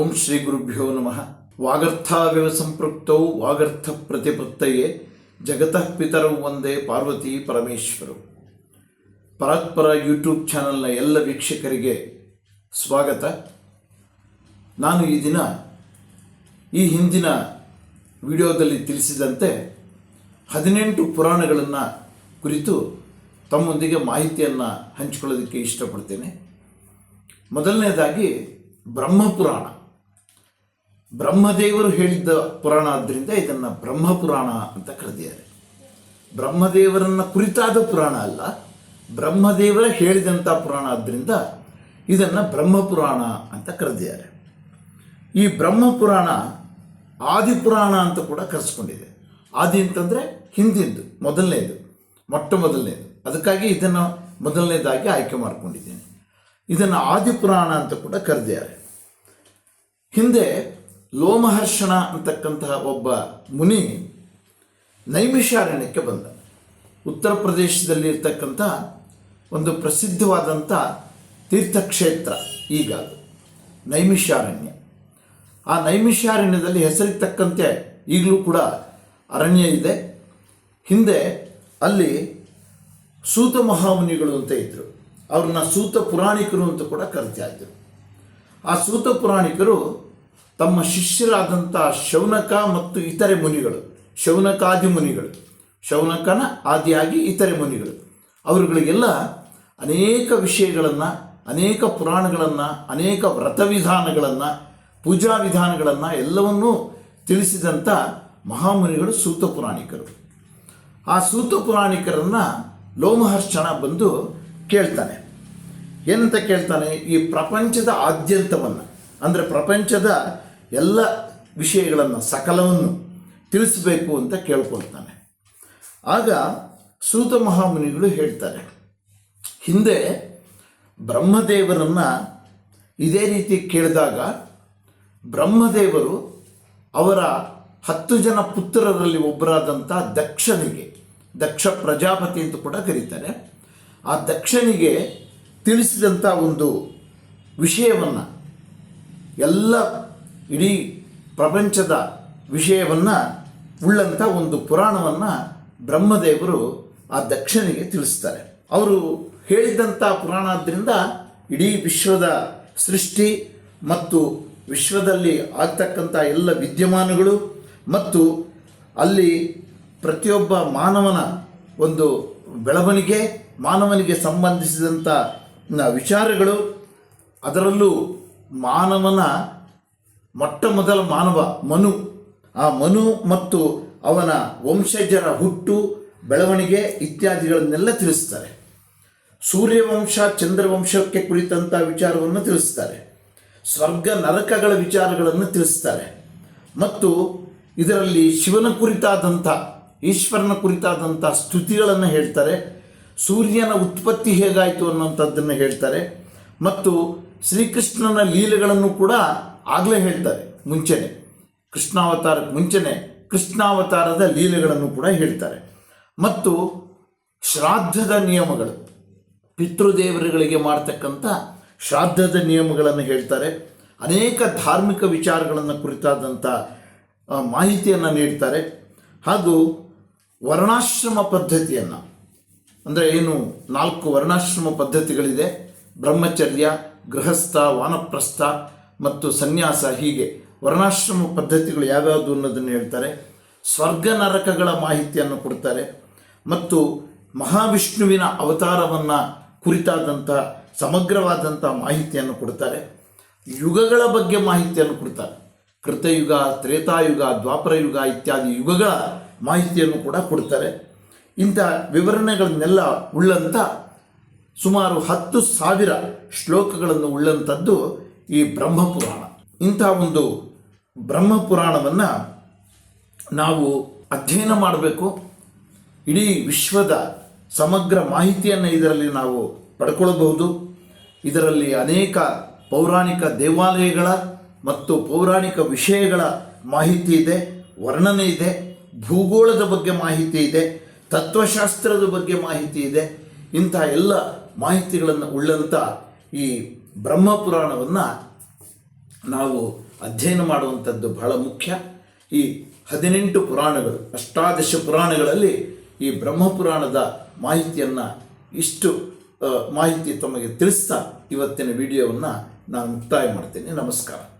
ಓಂ ಶ್ರೀ ಗುರುಭ್ಯೋ ನಮಃ. ವಾಗರ್ಥಾವ್ಯವ ಸಂಪೃಕ್ತೌ ವಾಗರ್ಥ ಪ್ರತಿಪತ್ತಯೇ ಜಗತಃ ಪಿತರೌ ಒಂದೇ ಪಾರ್ವತಿ ಪರಮೇಶ್ವರು. ಪರಾತ್ಪರ ಯೂಟ್ಯೂಬ್ ಚಾನಲ್ನ ಎಲ್ಲ ವೀಕ್ಷಕರಿಗೆ ಸ್ವಾಗತ. ನಾನು ಈ ದಿನ ಈ ಹಿಂದಿನ ವಿಡಿಯೋದಲ್ಲಿ ತಿಳಿಸಿದಂತೆ 18 ಪುರಾಣಗಳನ್ನು ಕುರಿತು ತಮ್ಮೊಂದಿಗೆ ಮಾಹಿತಿಯನ್ನು ಹಂಚಿಕೊಳ್ಳೋದಕ್ಕೆ ಇಷ್ಟಪಡ್ತೇನೆ. ಮೊದಲನೇದಾಗಿ ಬ್ರಹ್ಮಪುರಾಣ. ಬ್ರಹ್ಮದೇವರು ಹೇಳಿದ್ದ ಪುರಾಣ ಆದ್ದರಿಂದ ಇದನ್ನು ಬ್ರಹ್ಮಪುರಾಣ ಅಂತ ಕರೆದಿದ್ದಾರೆ. ಬ್ರಹ್ಮದೇವರನ್ನು ಕುರಿತಾದ ಪುರಾಣ ಅಲ್ಲ, ಬ್ರಹ್ಮದೇವರ ಹೇಳಿದಂಥ ಪುರಾಣ ಆದ್ದರಿಂದ ಇದನ್ನು ಬ್ರಹ್ಮಪುರಾಣ ಅಂತ ಕರೆದಿದ್ದಾರೆ. ಈ ಬ್ರಹ್ಮಪುರಾಣ ಆದಿಪುರಾಣ ಅಂತ ಕೂಡ ಕರೆಸ್ಕೊಂಡಿದೆ. ಆದಿ ಅಂತಂದರೆ ಹಿಂದಿಂದು, ಮೊಟ್ಟ ಮೊದಲನೇದು. ಅದಕ್ಕಾಗಿ ಇದನ್ನು ಮೊದಲನೇದಾಗಿ ಆಯ್ಕೆ ಮಾಡಿಕೊಂಡಿದ್ದೇನೆ. ಇದನ್ನು ಆದಿಪುರಾಣ ಅಂತ ಕೂಡ ಕರೆದಿದ್ದಾರೆ. ಹಿಂದೆ ಲೋಮಹರ್ಷಣ ಅಂತಕ್ಕಂತಹ ಒಬ್ಬ ಮುನಿ ನೈಮಿಷಾರಣ್ಯಕ್ಕೆ ಬಂದ. ಉತ್ತರ ಪ್ರದೇಶದಲ್ಲಿ ಇರ್ತಕ್ಕಂಥ ಒಂದು ಪ್ರಸಿದ್ಧವಾದಂಥ ತೀರ್ಥಕ್ಷೇತ್ರ ಈಗ ಅದು ನೈಮಿಷಾರಣ್ಯ. ಆ ನೈಮಿಷಾರಣ್ಯದಲ್ಲಿ ಹೆಸರಿಗೆ ತಕ್ಕಂತೆ ಈಗಲೂ ಕೂಡ ಅರಣ್ಯ ಇದೆ. ಹಿಂದೆ ಅಲ್ಲಿ ಸೂತ ಮಹಾಮುನಿಗಳು ಅಂತ ಇದ್ದರು. ಅವ್ರನ್ನ ಸೂತ ಪುರಾಣಿಕರು ಅಂತ ಕೂಡ ಕರಿತಾ ಇದ್ದರು. ಆ ಸೂತ ಪುರಾಣಿಕರು ತಮ್ಮ ಶಿಷ್ಯರಾದಂಥ ಶೌನಕ ಮತ್ತು ಇತರೆ ಮುನಿಗಳು, ಶೌನಕಾದಿ ಮುನಿಗಳು, ಶೌನಕನ ಆದಿಯಾಗಿ ಇತರೆ ಮುನಿಗಳು, ಅವರುಗಳಿಗೆಲ್ಲ ಅನೇಕ ವಿಷಯಗಳನ್ನು, ಅನೇಕ ಪುರಾಣಗಳನ್ನು, ಅನೇಕ ವ್ರತವಿಧಾನಗಳನ್ನು, ಪೂಜಾ ವಿಧಾನಗಳನ್ನು ಎಲ್ಲವನ್ನೂ ತಿಳಿಸಿದಂಥ ಮಹಾಮುನಿಗಳು ಸೂತ ಪುರಾಣಿಕರು. ಆ ಸೂತ ಪುರಾಣಿಕರನ್ನು ಲೋಮಹರ್ಷಣ ಬಂದು ಕೇಳ್ತಾನೆ. ಏನಂತ ಕೇಳ್ತಾನೆ? ಈ ಪ್ರಪಂಚದ ಆದ್ಯಂತವನ್ನು, ಅಂದರೆ ಪ್ರಪಂಚದ ಎಲ್ಲ ವಿಷಯಗಳನ್ನು, ಸಕಲವನ್ನು ತಿಳಿಸಬೇಕು ಅಂತ ಕೇಳ್ಕೊಳ್ತಾನೆ. ಆಗ ಸೂತ ಮಹಾಮುನಿಗಳು ಹೇಳ್ತಾರೆ, ಹಿಂದೆ ಬ್ರಹ್ಮದೇವರನ್ನು ಇದೇ ರೀತಿ ಕೇಳಿದಾಗ ಬ್ರಹ್ಮದೇವರು ಅವರ 10 ಜನ ಪುತ್ರರಲ್ಲಿ ಒಬ್ಬರಾದಂಥ ದಕ್ಷನಿಗೆ, ದಕ್ಷ ಪ್ರಜಾಪತಿ ಅಂತ ಕೂಡ ಕರೀತಾರೆ, ಆ ದಕ್ಷನಿಗೆ ತಿಳಿಸಿದಂಥ ಒಂದು ವಿಷಯವನ್ನು, ಎಲ್ಲ ಇಡೀ ಪ್ರಪಂಚದ ವಿಷಯವನ್ನು ಉಳ್ಳಂಥ ಒಂದು ಪುರಾಣವನ್ನು ಬ್ರಹ್ಮದೇವರು ಆ ದಕ್ಷನಿಗೆ ತಿಳಿಸ್ತಾರೆ. ಅವರು ಹೇಳಿದಂಥ ಪುರಾಣ ಆದ್ದರಿಂದ ಇಡೀ ವಿಶ್ವದ ಸೃಷ್ಟಿ ಮತ್ತು ವಿಶ್ವದಲ್ಲಿ ಆಗ್ತಕ್ಕಂಥ ಎಲ್ಲ ವಿದ್ಯಮಾನಗಳು ಮತ್ತು ಅಲ್ಲಿ ಪ್ರತಿಯೊಬ್ಬ ಮಾನವನ ಒಂದು ಬೆಳವಣಿಗೆ, ಮಾನವನಿಗೆ ಸಂಬಂಧಿಸಿದಂಥ ವಿಚಾರಗಳು, ಅದರಲ್ಲೂ ಮಾನವನ ಮೊಟ್ಟ ಮೊದಲ ಮಾನವ ಮನು, ಆ ಮನು ಮತ್ತು ಅವನ ವಂಶಜರ ಹುಟ್ಟು, ಬೆಳವಣಿಗೆ ಇತ್ಯಾದಿಗಳನ್ನೆಲ್ಲ ತಿಳಿಸ್ತಾರೆ. ಸೂರ್ಯವಂಶ ಚಂದ್ರವಂಶಕ್ಕೆ ಕುರಿತಂಥ ವಿಚಾರವನ್ನು ತಿಳಿಸ್ತಾರೆ. ಸ್ವರ್ಗ ನರಕಗಳ ವಿಚಾರಗಳನ್ನು ತಿಳಿಸ್ತಾರೆ. ಮತ್ತು ಇದರಲ್ಲಿ ಶಿವನ ಕುರಿತಾದಂಥ, ಈಶ್ವರನ ಕುರಿತಾದಂಥ ಸ್ತುತಿಗಳನ್ನು ಹೇಳ್ತಾರೆ. ಸೂರ್ಯನ ಉತ್ಪತ್ತಿ ಹೇಗಾಯಿತು ಅನ್ನೋಂಥದ್ದನ್ನು ಹೇಳ್ತಾರೆ. ಮತ್ತು ಶ್ರೀಕೃಷ್ಣನ ಲೀಲೆಗಳನ್ನು ಕೂಡ ಆಗಲೇ ಹೇಳ್ತಾರೆ. ಮುಂಚೆನೆ, ಕೃಷ್ಣಾವತಾರಕ್ಕೆ ಮುಂಚೆನೆ ಕೃಷ್ಣಾವತಾರದ ಲೀಲೆಗಳನ್ನು ಕೂಡ ಹೇಳ್ತಾರೆ. ಮತ್ತು ಶ್ರಾದ್ದದ ನಿಯಮಗಳು, ಪಿತೃದೇವರುಗಳಿಗೆ ಮಾಡ್ತಕ್ಕಂಥ ಶ್ರಾದ್ದದ ನಿಯಮಗಳನ್ನು ಹೇಳ್ತಾರೆ. ಅನೇಕ ಧಾರ್ಮಿಕ ವಿಚಾರಗಳನ್ನು ಕುರಿತಾದಂಥ ಮಾಹಿತಿಯನ್ನು ನೀಡ್ತಾರೆ. ಹಾಗೂ ವರ್ಣಾಶ್ರಮ ಪದ್ಧತಿಯನ್ನು, ಅಂದರೆ ಏನು 4 ವರ್ಣಾಶ್ರಮ ಪದ್ಧತಿಗಳಿದೆ, ಬ್ರಹ್ಮಚರ್ಯ, ಗೃಹಸ್ಥ, ವಾನಪ್ರಸ್ಥ ಮತ್ತು ಸನ್ಯಾಸ, ಹೀಗೆ ವರ್ಣಾಶ್ರಮ ಪದ್ಧತಿಗಳು ಯಾವ್ಯಾವುದು ಅನ್ನೋದನ್ನು ಹೇಳ್ತಾರೆ. ಸ್ವರ್ಗ ನರಕಗಳ ಮಾಹಿತಿಯನ್ನು ಕೊಡ್ತಾರೆ. ಮತ್ತು ಮಹಾವಿಷ್ಣುವಿನ ಅವತಾರವನ್ನು ಕುರಿತಾದಂಥ ಸಮಗ್ರವಾದಂಥ ಮಾಹಿತಿಯನ್ನು ಕೊಡ್ತಾರೆ. ಯುಗಗಳ ಬಗ್ಗೆ ಮಾಹಿತಿಯನ್ನು ಕೊಡ್ತಾರೆ. ಕೃತಯುಗ, ತ್ರೇತಾಯುಗ, ದ್ವಾಪರಯುಗ ಇತ್ಯಾದಿ ಯುಗಗಳ ಮಾಹಿತಿಯನ್ನು ಕೂಡ ಕೊಡ್ತಾರೆ. ಇಂಥ ವಿವರಣೆಗಳನ್ನೆಲ್ಲ ಉಳ್ಳಂಥ ಸುಮಾರು 10,000 ಶ್ಲೋಕಗಳನ್ನು ಉಳ್ಳಂಥದ್ದು ಈ ಬ್ರಹ್ಮಪುರಾಣ. ಇಂಥ ಒಂದು ಬ್ರಹ್ಮಪುರಾಣವನ್ನು ನಾವು ಅಧ್ಯಯನ ಮಾಡಬೇಕು. ಇಡೀ ವಿಶ್ವದ ಸಮಗ್ರ ಮಾಹಿತಿಯನ್ನು ಇದರಲ್ಲಿ ನಾವು ಪಡ್ಕೊಳ್ಬಹುದು. ಇದರಲ್ಲಿ ಅನೇಕ ಪೌರಾಣಿಕ ದೇವಾಲಯಗಳ ಮತ್ತು ಪೌರಾಣಿಕ ವಿಷಯಗಳ ಮಾಹಿತಿ ಇದೆ, ವರ್ಣನೆ ಇದೆ, ಭೂಗೋಳದ ಬಗ್ಗೆ ಮಾಹಿತಿ ಇದೆ, ತತ್ವಶಾಸ್ತ್ರದ ಬಗ್ಗೆ ಮಾಹಿತಿ ಇದೆ. ಇಂಥ ಎಲ್ಲ ಮಾಹಿತಿಗಳನ್ನು ಉಳ್ಳಂಥ ಈ ಬ್ರಹ್ಮಪುರಾಣವನ್ನು ನಾವು ಅಧ್ಯಯನ ಮಾಡುವಂಥದ್ದು ಬಹಳ ಮುಖ್ಯ. ಈ 18 ಪುರಾಣಗಳು, ಅಷ್ಟಾದಶ ಪುರಾಣಗಳಲ್ಲಿ ಈ ಬ್ರಹ್ಮಪುರಾಣದ ಮಾಹಿತಿಯನ್ನು ಇಷ್ಟು ಮಾಹಿತಿ ತಮಗೆ ತಿಳಿಸ್ತಾ ಇವತ್ತಿನ ವಿಡಿಯೋವನ್ನು ನಾನು ಮುಕ್ತಾಯ ಮಾಡ್ತೇನೆ. ನಮಸ್ಕಾರ.